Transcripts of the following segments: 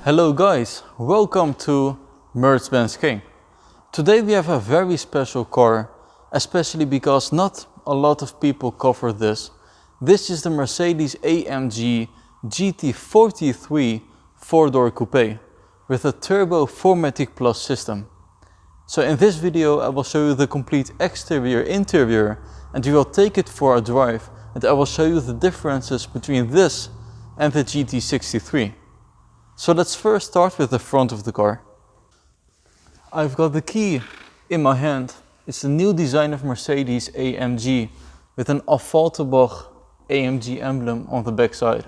Hello guys, welcome to MercBenzKing. Today we have a very special car, especially because not a lot of people cover this. This is the Mercedes AMG GT43 4-door coupe with a turbo 4MATIC Plus system. So in this video I will show you the complete exterior, interior, and we will take it for a drive, and I will show you the differences between this and the GT63. So let's first start with the front of the car. I've got the key in my hand. It's the new design of Mercedes AMG with an Affalterbach AMG emblem on the back side.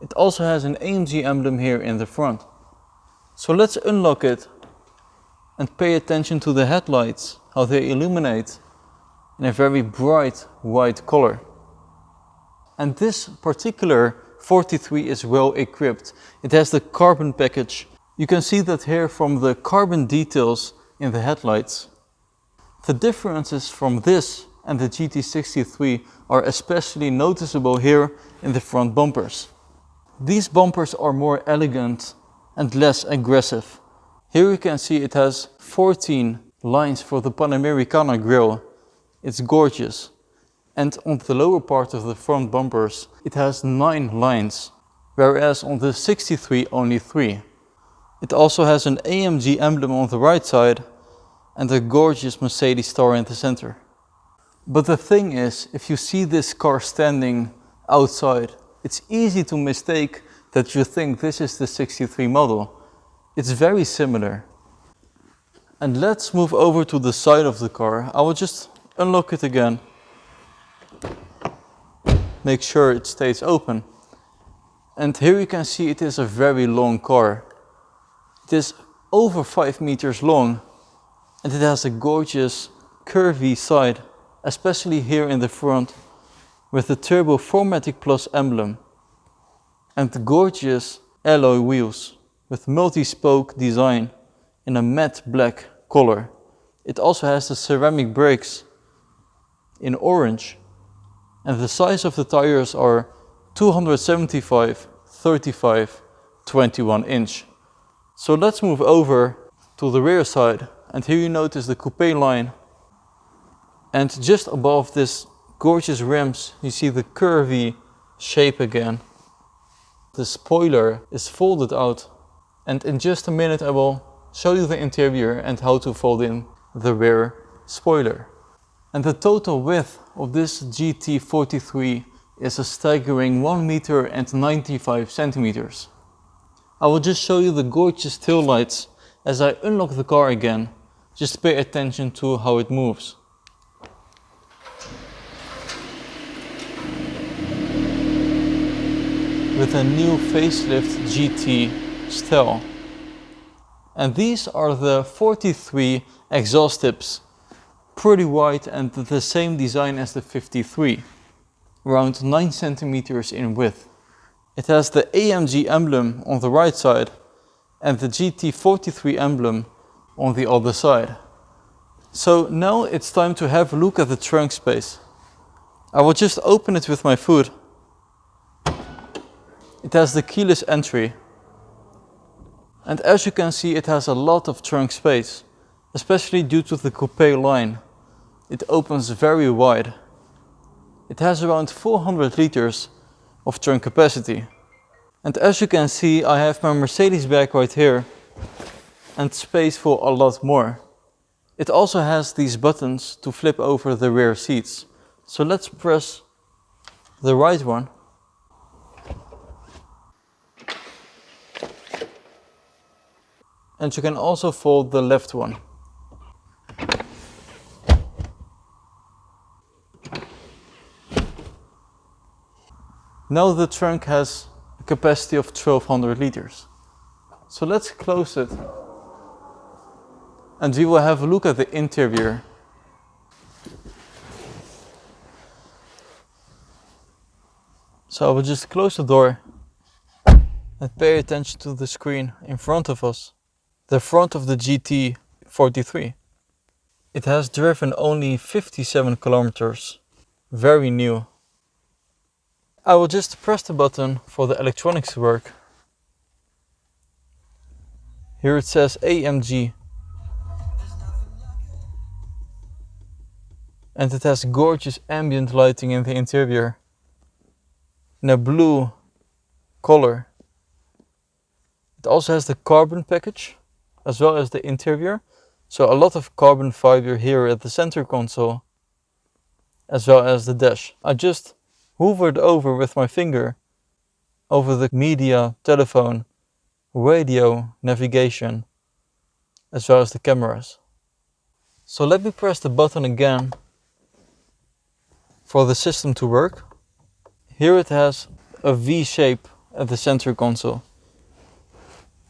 It also has an AMG emblem here in the front. So let's unlock it and pay attention to the headlights, how they illuminate in a very bright white color. And this particular 43 is well equipped. It has the carbon package. You can see that here from the carbon details in the headlights. The differences from this and the GT63 are especially noticeable here in the front bumpers. These bumpers are more elegant and less aggressive. Here you can see it has 14 lines for the Panamericana grille. It's gorgeous. And on the lower part of the front bumpers, it has 9 lines, whereas on the 63 only 3. It also has an AMG emblem on the right side and a gorgeous Mercedes star in the center. But the thing is, if you see this car standing outside, it's easy to mistake that you think this is the 63 model. It's very similar. And let's move over to the side of the car. I will just unlock it again. Make sure it stays open. And here you can see it is a very long car. It is over 5 meters long and it has a gorgeous curvy side, especially here in the front with the turbo 4MATIC Plus emblem and the gorgeous alloy wheels with multi-spoke design in a matte black color. It also has the ceramic brakes in orange. And the size of the tires are 275, 35, 21 inch. So let's move over to the rear side. And here you notice the coupe line. And just above this gorgeous rims, you see the curvy shape again. The spoiler is folded out. And in just a minute I will show you the interior and how to fold in the rear spoiler. And the total width of this GT43 is a staggering 1 meter and 95 centimeters. I will just show you the gorgeous taillights as I unlock the car again. Just pay attention to how it moves. With a new facelift GT style. And these are the 43 exhaust tips. Pretty wide and the same design as the 53, around 9 centimeters in width. It has the AMG emblem on the right side and the GT43 emblem on the other side. So now it's time to have a look at the trunk space. I will just open it with my foot. It has the keyless entry. And as you can see, it has a lot of trunk space, especially due to the coupe line. It opens very wide. It has around 400 liters of trunk capacity. And as you can see, I have my Mercedes bag right here and space for a lot more. It also has these buttons to flip over the rear seats. So let's press the right one. And you can also fold the left one. Now the trunk has a capacity of 1200 liters. So let's close it. And we will have a look at the interior. So I will just close the door and pay attention to the screen in front of us. The front of the GT43. It has driven only 57 kilometers. Very new. I will just press the button for the electronics to work. Here it says AMG. And it has gorgeous ambient lighting in the interior in a blue color. It also has the carbon package as well as the interior. So a lot of carbon fiber here at the center console as well as the dash. I just hovered over with my finger over the media, telephone, radio, navigation as well as the cameras. So let me press the button again for the system to work. Here it has a V shape at the center console,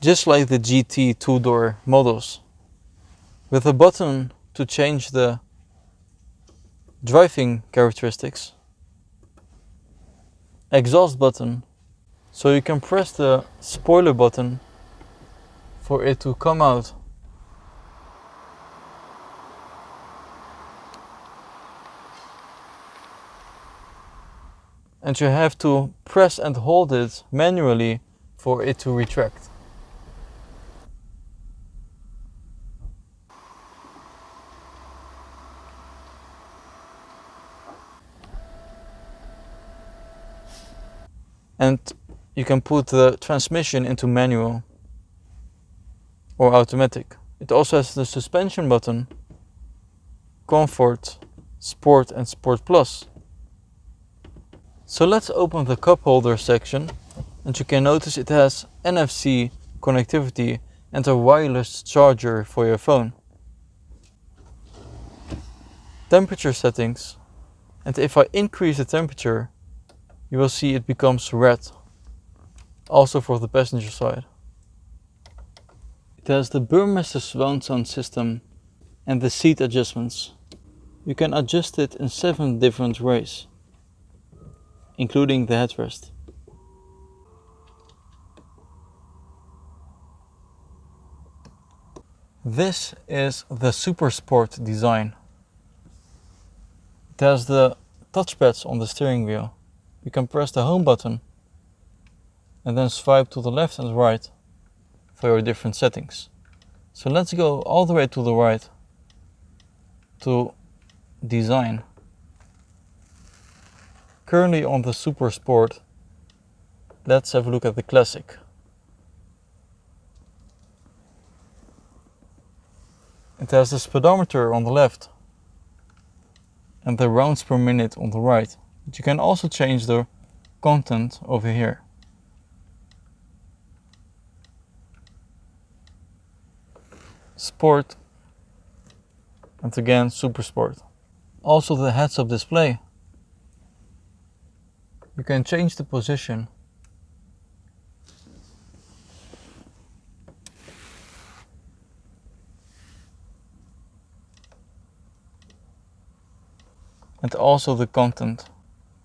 just like the GT two-door models, with a button to change the driving characteristics, exhaust button, so you can press the spoiler button for it to come out. And you have to press and hold it manually for it to retract. And you can put the transmission into manual or automatic. It also has the suspension button, Comfort, Sport and Sport Plus. So let's open the cup holder section, and you can notice it has NFC connectivity and a wireless charger for your phone. Temperature settings, and if I increase the temperature, you will see it becomes red, also for the passenger side. It has the Burmester surround sound system and the seat adjustments. You can adjust it in 7 different ways, including the headrest. This is the Super Sport design. It has the touchpads on the steering wheel. You can press the home button and then swipe to the left and right for your different settings. So let's go all the way to the right to design. Currently on the Super Sport, let's have a look at the Classic. It has the speedometer on the left and the rounds per minute on the right. But you can also change the content over here. Sport, and again Super Sport. Also the heads-up display. You can change the position. And also the content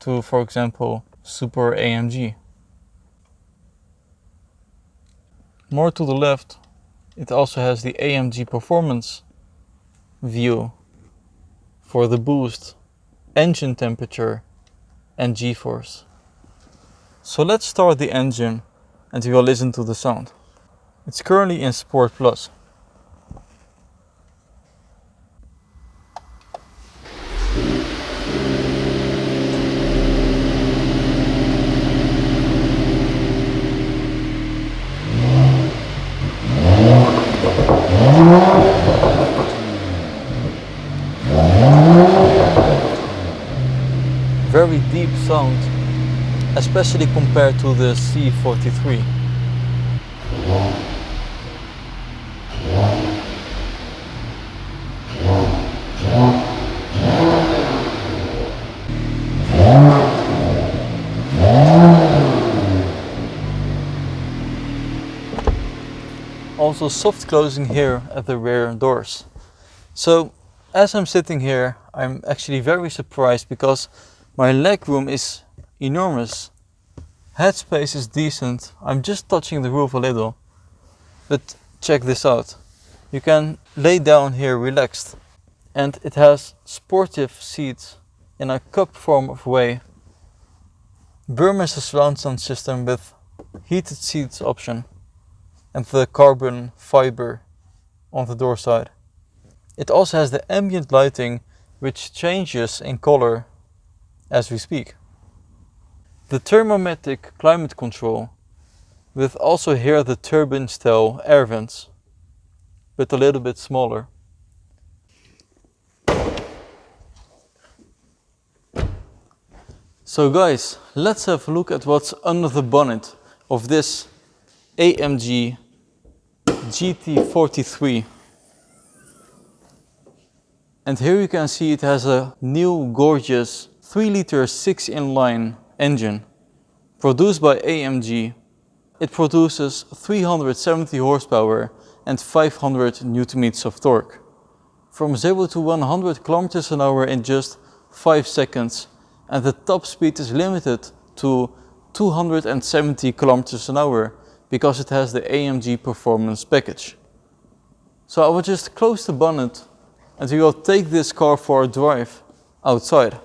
to, for example, Super AMG. More to the left, it also has the AMG performance view for the boost, engine temperature and G-force. So let's start the engine and we will listen to the sound. It's currently in Sport Plus. Very deep sound, especially compared to the C43. Also soft closing here at the rear doors. So as I'm sitting here, I'm actually very surprised because my leg room is enormous. Headspace is decent. I'm just touching the roof a little. But check this out. You can lay down here relaxed. And it has sportive seats in a cup form of way. Burmester surround sound system with heated seats option. and the carbon fiber on the door side. It also has the ambient lighting, which changes in color as we speak. The 4MATIC climate control, with also here the turbine style air vents, but a little bit smaller. So guys, let's have a look at what's under the bonnet of this AMG GT43. And here you can see it has a new gorgeous 3-liter 6-inline engine produced by AMG. It produces 370 horsepower and 500 Nm of torque. From 0 to 100 km an hour in just 5 seconds, and the top speed is limited to 270 km an hour because it has the AMG performance package. So I will just close the bonnet and we will take this car for a drive outside.